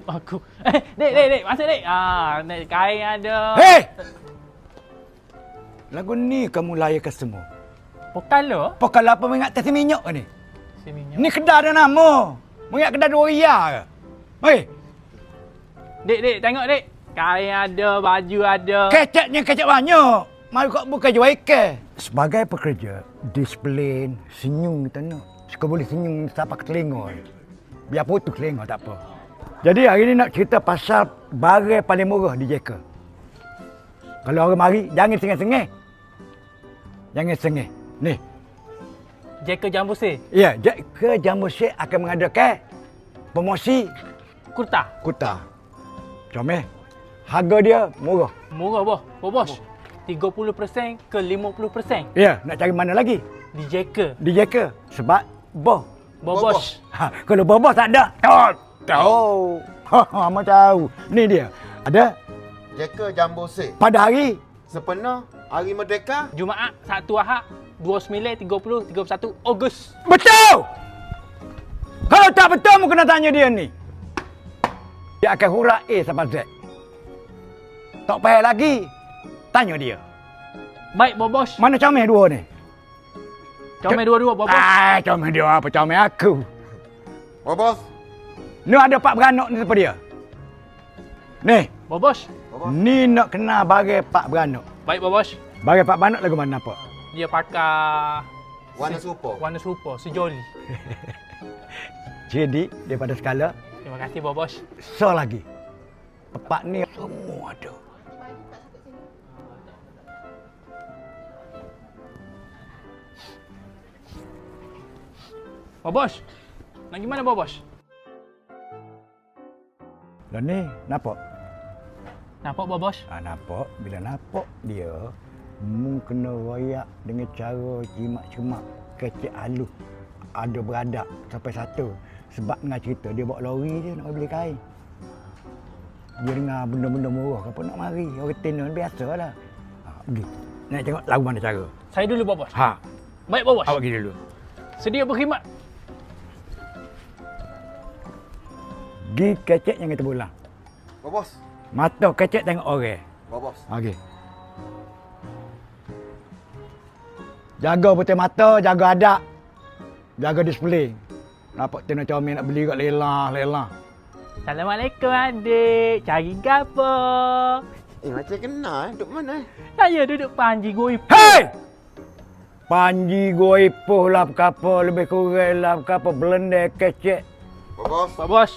Aku. Dek, masuk dek. Kain ada. Hei! Lagu ni kamu layak customer. Pokalo? Pokal apa mengat tesi minyak ke ni? Si minyak. Ni kedai ada nama. Mengat kedai RM2 ke? Hei! Dek, tengok dek. Kain ada, baju ada. Keceknya kecek banyak. Mari kau bukan jual ikan. Sebagai pekerja, disiplin, senyum kita nak. Suka boleh senyum sampai ke telinga. Biar putus telinga tak apa. Jadi hari ni nak cerita pasal barang paling murah di Jeka. Kalau orang mari, jangan sengih-sengih. Jangan sengih. Ni. Jeka Jambuse. Ya, Jeka Jambuse akan mengadakan promosi Kurta. kuta. Comel. Harga dia murah. Murah boh. Bos. 30% ke 50%. Ya, nak cari mana lagi? Di Jeka. Di Jeka. Sebab boh. Bos. Kalau boh tak ada. Tahu. Mak tahu. Ni dia. Ada Jeka Jambuse. pada hari Sepenuh Hari Merdeka. Jumaat 1 Ahad 29, 30, 31 Ogos. betul. Kalau tak betul, mu kena tanya dia ni. Dia akan huruf A sampai Z. Tak payah lagi. Tanya dia. Baik bos. Mana comel dua ni? Comel dua-dua bos. Comel dia apa? Comel aku. Bos. Ni ada 4 beranak ni siapa dia? Ni. Bos. Ni nak kenal bagai 4 beranak. Baik bos. Bagai 4 beranak lagu mana apa? Dia pakai Warna serupa. warna serupa, sejoli. Jadi, daripada skala, Terima kasih bos. so lagi. 4 ni semua ada. Bos. Nak gimana bos? Dan ni, nampak? Nampak bos? Nampak. Bila nampak dia, mu kena royak dengan cara jimat-cemak, kecek halus. Ada beradak sampai satu. Sebab dengan cerita, dia bawa lori dia nak beli kain. Dia dengar benda-benda murah ke apa nak mari. Orang tenor biasalah. Pergi. Nak tengok lagu mana cara. Saya dulu bos. Ha, Baik bos. awak pergi dulu. Sedia berkhidmat. Gi kecek yang kita pulang. Bos. Mata kecek tengok orang. Bos. Okey. Jaga betul mata, jaga adab. Jaga display. Nampak tengok comel nak beli kat lelah. Assalamualaikum adik. Cari gapo? Macam kenal. Duduk mana? Saya duduk Panji Goip. Hei! Panji goipoh lah apa lebih kurang lah apa belenda kecek. Bos. Bos.